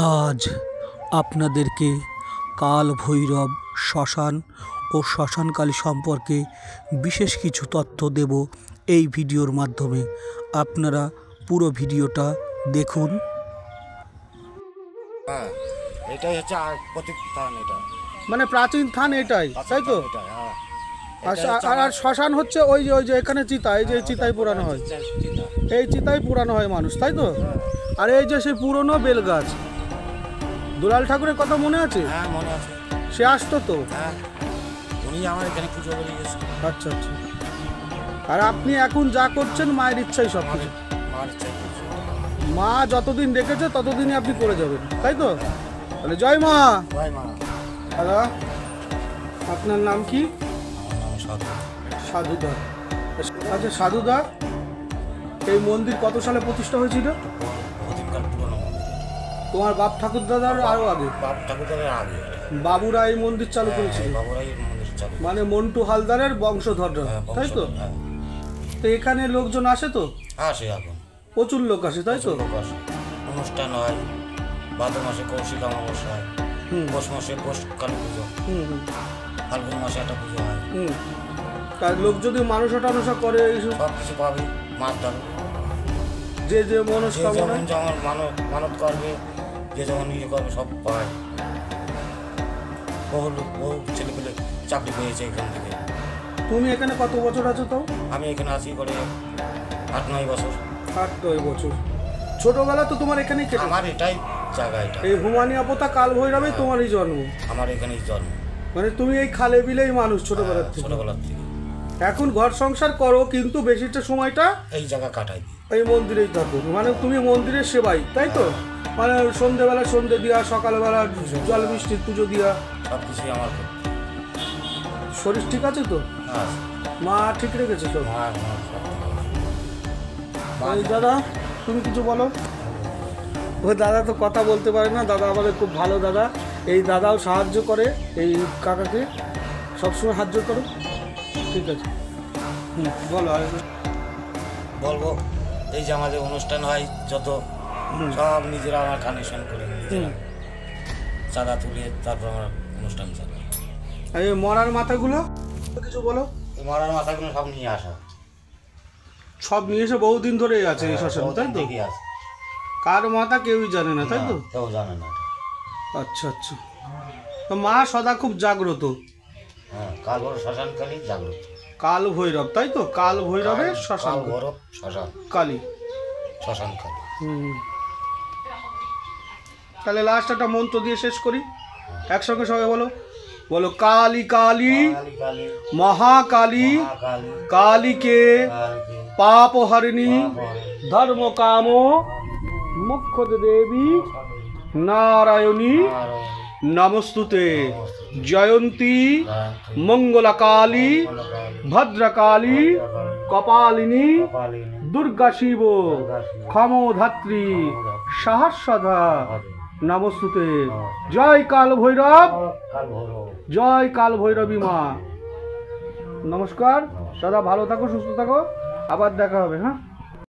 আজ আপনাদেরকে কাল ভৈরব শ্মশান ও শ্মশানকালী সম্পর্কে বিশেষ কিছু তথ্য দেব এই ভিডিওর মাধ্যমে। আপনারা পুরো ভিডিওটা দেখুন। এটাই হচ্ছে প্রতীক স্থান, এটা মানে প্রাচীন স্থান এটাই, তাই তো? আর শ্মশান হচ্ছে ওই যে এখানে চিতা, এই যে চিতায় পুরানো হয়, এই চিতায় পুরানো হয় মানুষ, তাই তো? আর এই যে সেই পুরনো বেলগাছ, দুলাল ঠাকুরের কথা মনে আছে? হ্যাঁ মনে আছে, সে আসতো তো। হ্যাঁ উনি আমার এখানে পুজো করে গেছে। আচ্ছা আচ্ছা। আর আপনি এখন যা করছেন মায়ের ইচ্ছাই সব কিছু, মার ইচ্ছাই করছে। মা যতদিন রেখেছে ততদিনই আপনি করে যাবেন, তাই তো? তাহলে জয় মা। জয় মা। দাদা আপনার নাম কি? আমার নাম সাধু। সাধুদা। আচ্ছা সাধুদা, এই মন্দির কত সালে প্রতিষ্ঠা হয়েছিল? অধিককাল পুরনো মন্দির। তোমার বাপ ঠাকুর দাদার আরো আগে? বাপ ঠাকুরদারের আগে বাবুরা এই মন্দির চালু করেছিল, বাবুরাই মন্দির চালু। মানে মন্টু হালদারের বংশধররা, তাই তো? তো এখানে লোকজন আসে তো? আসে এখন প্রচুর লোক আসে, তাই তো? লোক আসে, অনুষ্ঠান হয়, ভাদ্র মাসে কৌশিক অমাবস্যা হয়, পৌষ মাসে পৌষ কালী পুজো, ফাল্গুন মাসে একটা পুজো হয়। তার লোক যদি মানুষা টানুষা করে এইসব সব কিছু পাবে, মাছ ধরো, যে যে যে মনস্কামনা, যেমন মানত করবে, যে যেমন ইয়ে করবে সব পায়। বহু ছেলে পেলে চাকরি পেয়েছে এখান থেকে। তুমি এখানে কত বছর আছো তাও? আমি এখানে আসি করে 8-9 বছর। 8-9 বছর। ছোটবেলা তো তোমার এখানেই কেটে? আমার এটাই জায়গা, এটা এই হুমানিয়াপোতা কাল ভৈরবে তোমারই জন্ম? আমার এখানেই জন্ম। মানে তুমি এই খালে বিলেই মানুষ ছোটবেলার থেকে? ছোটবেলার থেকে। এখন ঘর সংসার করো কিন্তু বেশিটা সময়টা এই জায়গা কাটাই দিই, এই মন্দিরেই থাকো। মানে তুমি মন্দিরের সেবাই, তাই তো? মানে সন্ধ্যেবেলা সন্ধ্যে দিয়া, সকালবেলা জল মিষ্টির পুজো দিয়া, সব কিছুই আমার। শরীর ঠিক আছে তো? হ্যাঁ মা ঠিক রেখেছে সব? হ্যাঁ হ্যাঁ, সব ঠিক আছে। এই দাদা তুমি কিছু বলো। ও দাদা তো কথা বলতে পারে না, দাদা আমাদের খুব ভালো দাদা। এই দাদাও সাহায্য করে এই কাকাকে, সবসময় সাহায্য করো, ঠিক আছে? বলো। আর বলবো এই যে আমাদের অনুষ্ঠান হয় যত, সব নিজেরা আমার কানেকশন করে নিজেরা চাঁদা তুলে তারপর আমার অনুষ্ঠান চালাই। এই মরার মাথাগুলো কিছু বলো। মরার মাথাগুলো সব নিয়ে আসা, সব নিয়ে এসে বহুদিন ধরেই আছে এই শ্মশানে, তাই তো? আছে। কার মাথা কেউই জানে না, তাই তো? কেউ জানে না। আচ্ছা আচ্ছা। তো মা সদা খুব জাগ্রত। হ্যাঁ, কাল ভৈরব শ্মশানকালী জাগ্রত। কাল ভৈরব, তাই তো? কাল ভৈরবের শ্মশান, কাল ভৈরব শ্মশান কালী, শ্মশানকালী। তাহলে লাস্ট একটা মন্ত্র দিয়ে শেষ করি, একসঙ্গে সবাই বলো। বলো কালী কালী মহাকালী কালীকে পাপ হরিণী ধর্ম কাম মোক্ষ দেবী নারায়ণী নমস্তুতে। জয়ন্তী মঙ্গলা কালী ভদ্রকালী কপালিনী দুর্গা শিব ক্ষমধাত্রী সহস্রধা নমস্তুতে। জয় কাল ভৈরব, জয় কাল ভৈরবী মা। নমস্কার দাদা, ভালো থাকো, সুস্থ থাকো, আবার দেখা হবে। হ্যাঁ।